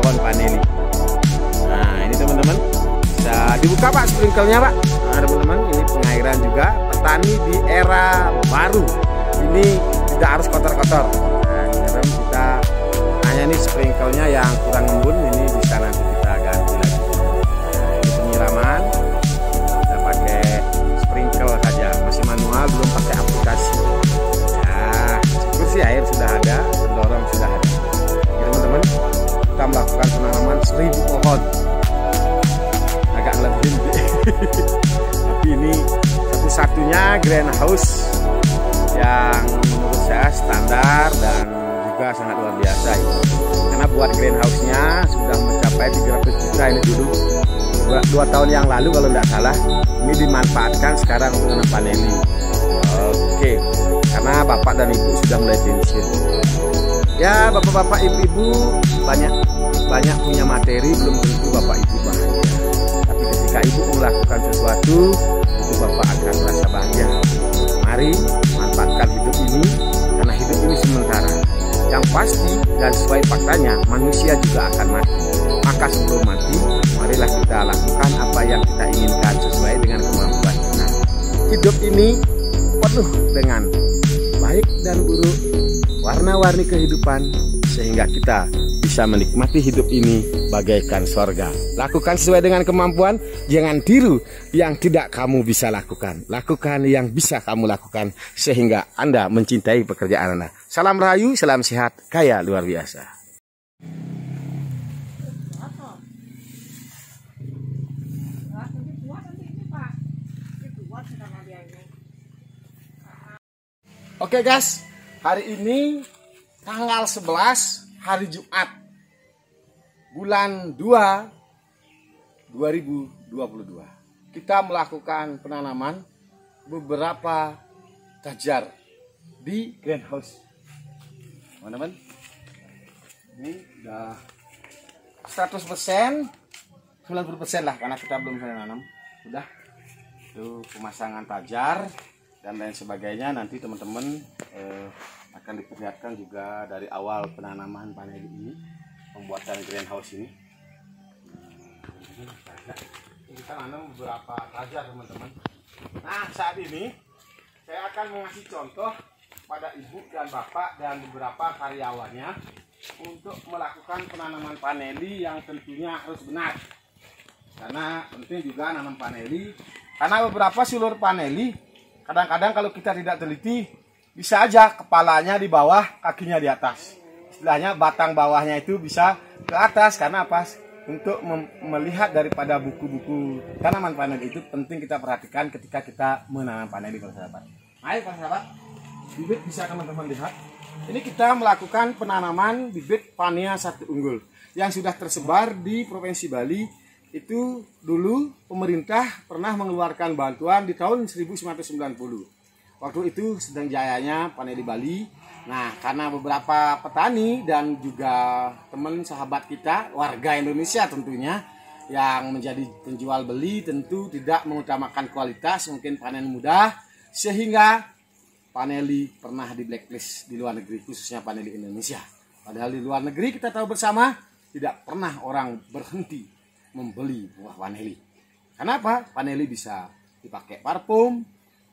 pohon paneli. Nah ini teman-teman, bisa dibuka Pak sprinkelnya Pak. Nah teman-teman, ini pengairan juga petani di era baru. Ini tidak harus kotor-kotor. Nah teman-teman, kita hanya nih sprinkelnya yang kurang embun, ini bisa nanti kita ganti lagi. Nah ini penyiraman, kita pakai sprinkle saja, masih manual, belum pakai aplikasi. Ya syukur sih air sudah ada, pendorong sudah ada. Ya teman-teman, kita melakukan penanaman 1000 pohon. Agak lebih tapi ini satu-satunya greenhouse yang menurut saya standar dan juga sangat luar biasa ini. Karena buat greenhouse-nya sudah mencapai 300 juta ini dulu 2 tahun yang lalu kalau tidak salah. Ini dimanfaatkan sekarang untuk menanam paneli. Oke, karena bapak dan ibu sudah mulai pensiun. Ya bapak-bapak ibu-ibu banyak punya materi, belum tentu bapak ibu bahagia. Tapi ketika ibu melakukan sesuatu, itu bapak akan merasa bahagia. Mari manfaatkan hidup ini, karena hidup ini sementara. Yang pasti dan sesuai faktanya, manusia juga akan mati. Maka sebelum mati, marilah kita lakukan apa yang kita inginkan sesuai dengan kemampuan kita. Hidup ini penuh dengan baik dan buruk, warna-warni kehidupan, sehingga kita bisa menikmati hidup ini bagaikan sorga. Lakukan sesuai dengan kemampuan, jangan tiru yang tidak kamu bisa lakukan. Lakukan yang bisa kamu lakukan, sehingga Anda mencintai pekerjaan Anda. Salam rahayu, salam sehat, kaya luar biasa. Oke guys, hari ini tanggal 11 hari Jumat bulan 2 2022. Kita melakukan penanaman beberapa tajar di greenhouse. Teman-teman, ini udah 100%, 90% lah, karena kita belum nanam. Udah itu pemasangan tajar dan lain sebagainya. Nanti teman-teman akan diperlihatkan juga dari awal penanaman paneli ini, pembuatan greenhouse ini. Kita nanam beberapa tajar teman-teman. Nah saat ini saya akan mengasih contoh pada ibu dan bapak dan beberapa karyawannya untuk melakukan penanaman paneli yang tentunya harus benar. Karena penting juga nanam paneli, karena beberapa sulur paneli kadang-kadang kalau kita tidak teliti, bisa aja kepalanya di bawah, kakinya di atas. Istilahnya batang bawahnya itu bisa ke atas. Karena apa? Untuk melihat daripada buku-buku tanaman paneli itu penting kita perhatikan ketika kita menanam paneli, para sahabat. Ayo para sahabat, bibit bisa teman-teman lihat. Ini kita melakukan penanaman bibit Pania 1 unggul yang sudah tersebar di Provinsi Bali. Itu dulu pemerintah pernah mengeluarkan bantuan di tahun 1990. Waktu itu sedang jayanya paneli Bali. Nah, karena beberapa petani dan juga teman sahabat kita, warga Indonesia tentunya, yang menjadi penjual beli tentu tidak mengutamakan kualitas, mungkin panen mudah, sehingga paneli pernah di blacklist di luar negeri, khususnya paneli Indonesia. Padahal di luar negeri kita tahu bersama, tidak pernah orang berhenti membeli buah paneli. Kenapa? Paneli bisa dipakai parfum,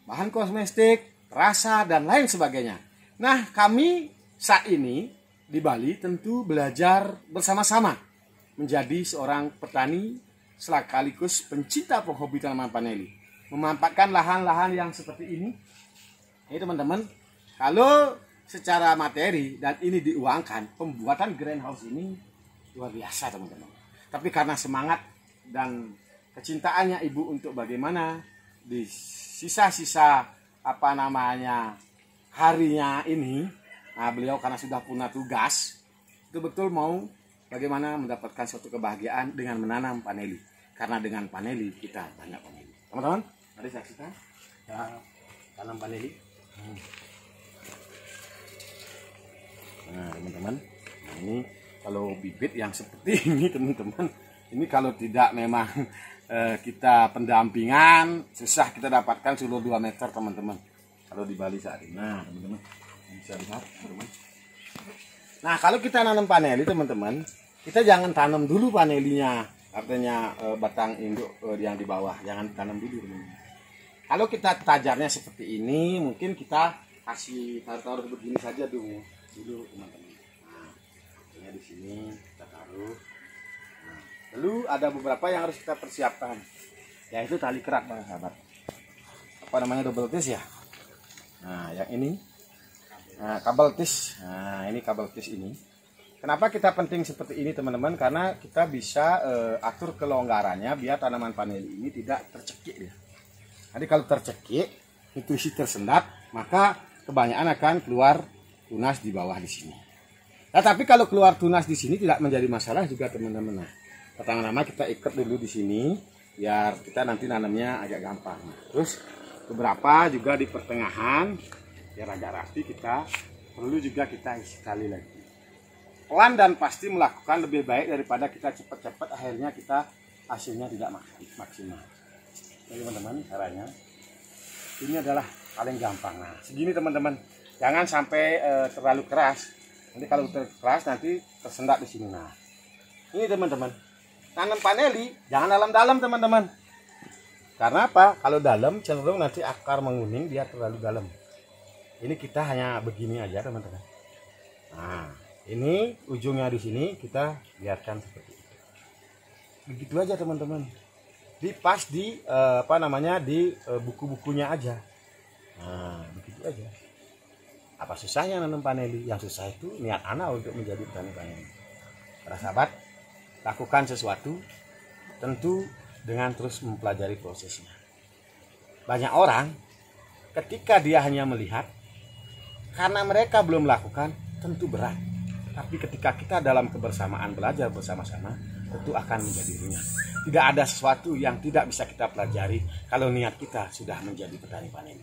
bahan kosmetik, rasa, dan lain sebagainya. Nah, kami saat ini di Bali tentu belajar bersama-sama menjadi seorang petani sekaligus pencinta penghobi tanaman paneli. Memanfaatkan lahan-lahan yang seperti ini. Ini teman-teman, kalau secara materi dan ini diuangkan, pembuatan greenhouse ini luar biasa teman-teman. Tapi karena semangat dan kecintaannya ibu untuk bagaimana di sisa-sisa harinya ini, nah beliau karena sudah punya tugas, betul-betul mau bagaimana mendapatkan suatu kebahagiaan dengan menanam paneli. Karena dengan paneli kita banyak paneli. Teman-teman, mari saksikan ya, tanam paneli. Nah teman-teman, nah, ini kalau bibit yang seperti ini teman-teman, ini kalau tidak memang kita pendampingan, susah kita dapatkan sulur 2 meter teman-teman. Kalau di Bali saat ini, nah teman-teman bisa lihat teman-teman. Nah kalau kita nanam paneli teman-teman, kita jangan tanam dulu panelinya, artinya batang induk yang di bawah, jangan tanam dulu. Kalau kita tajarnya seperti ini, mungkin kita kasih taruh begini saja dulu teman-teman. Nah, ini di sini kita taruh. Nah, lalu ada beberapa yang harus kita persiapkan, yaitu tali kerak, sahabat. Apa namanya, double tis ya. Nah, yang ini kabel tis. Nah, ini kabel tis ini. Kenapa kita penting seperti ini teman-teman? Karena kita bisa atur kelonggarannya biar tanaman paneli ini tidak tercekik ya. Jadi kalau tercekik, nutrisi tersendat, maka kebanyakan akan keluar tunas di bawah di sini. Nah, tapi kalau keluar tunas di sini tidak menjadi masalah juga teman-teman. Nah, pertama-tama kita ikat dulu di sini biar kita nanti nanamnya agak gampang. Terus beberapa juga di pertengahan biar agak rapi, kita perlu juga kita isi kali lagi. Pelan dan pasti melakukan lebih baik daripada kita cepat-cepat akhirnya kita hasilnya tidak maksimal. Jadi teman-teman, caranya ini adalah paling gampang. Nah, segini teman-teman, jangan sampai terlalu keras. Nanti kalau terlalu keras nanti tersendat di sini. Nah, ini teman-teman, tanam paneli jangan dalam-dalam teman-teman. Karena apa? Kalau dalam cenderung nanti akar menguning, dia terlalu dalam. Ini kita hanya begini aja teman-teman. Nah, ini ujungnya di sini kita biarkan seperti itu. Begitu aja teman-teman. Dipas di di buku-bukunya aja. Nah, begitu aja. Apa susahnya nanam paneli? Yang susah itu niat anak untuk menjadi petani paneli. Para sahabat, lakukan sesuatu tentu dengan terus mempelajari prosesnya. Banyak orang ketika dia hanya melihat, karena mereka belum melakukan, tentu berat. Tapi ketika kita dalam kebersamaan belajar bersama-sama, tentu akan menjadi ringan. Tidak ada sesuatu yang tidak bisa kita pelajari kalau niat kita sudah menjadi petani paneli.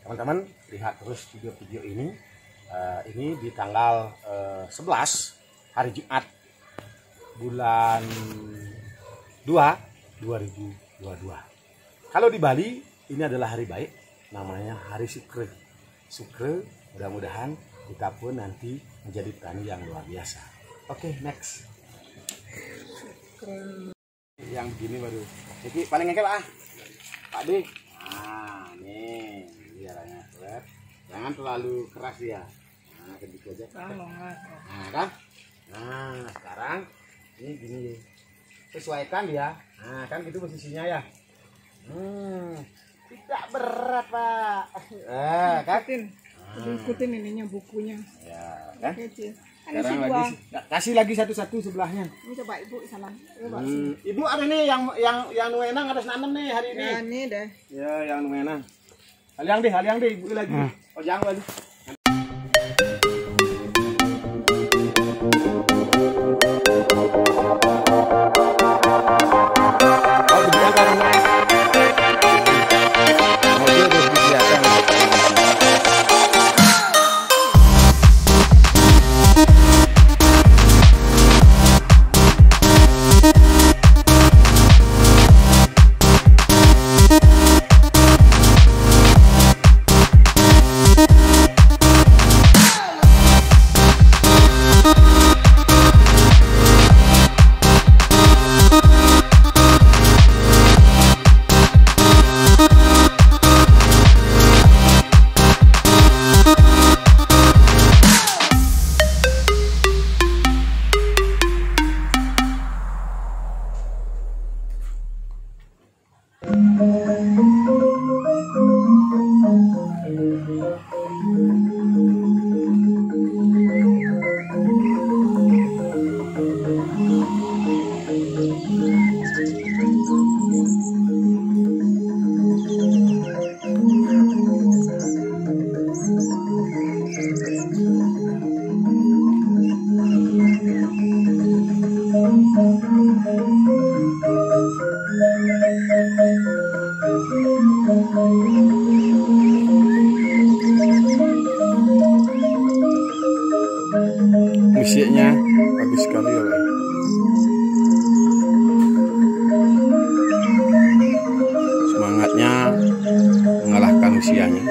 Teman-teman, lihat terus video-video ini. Ini di tanggal 11 hari Jumat bulan 2 2022. Kalau di Bali ini adalah hari baik, namanya hari Sukre. Sukre, mudah-mudahan kita pun nanti menjadi petani yang luar biasa. Oke, next. Yang begini baru. Jadi paling engkel Pak D. Nah, nih biarnya flat. Jangan terlalu keras ya. Nah, gitu aja. Nah, kan? Nah, sekarang ini gini. Sesuaikan dia. Nah, kan gitu posisinya ya. Tidak berat, Pak. Kan? Ikutin ininya bukunya. Ya, kan? Kecil. Sekarang lagi kasih lagi satu-satu sebelahnya. Ini coba Ibu sana. Ibu ada nih yang nuenang harus nanam nih hari ini. Ya, ini deh. Ya, yang nuenang. Haliang deh Ibu lagi. Oh, jangan lagi. Oh, begini kan. Oh, dia udah kelihatan. Musiknya bagus sekali ya, Pak. Semangatnya mengalahkan usianya.